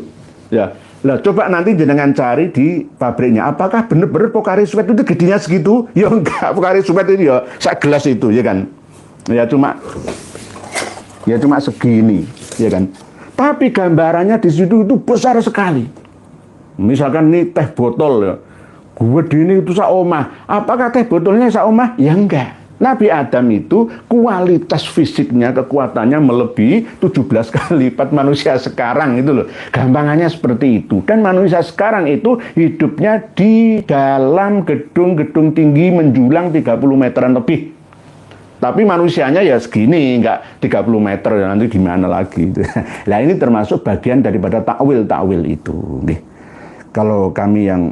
Ya, lah coba nanti jenengan cari di pabriknya, apakah benar-benar Pocari Sweat itu gedenya segitu? Ya enggak, Pocari Sweat itu ya sak gelas itu, ya kan? Ya cuma segini, ya kan? Tapi gambarannya di situ itu besar sekali. Misalkan ini teh botol ya, gede ini itu sak omah. Apakah teh botolnya sak omah? Ya enggak. Nabi Adam itu kualitas fisiknya, kekuatannya melebihi 17 kali lipat manusia sekarang itu loh. Gampangannya seperti itu. Dan manusia sekarang itu hidupnya di dalam gedung-gedung tinggi menjulang 30 meteran lebih. Tapi manusianya ya segini, nggak 30 meter, ya nanti gimana lagi. Nah ini termasuk bagian daripada takwil-takwil itu. Nih, kalau kami yang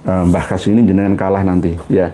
Mbah Kas ini jenengan kalah nanti, ya.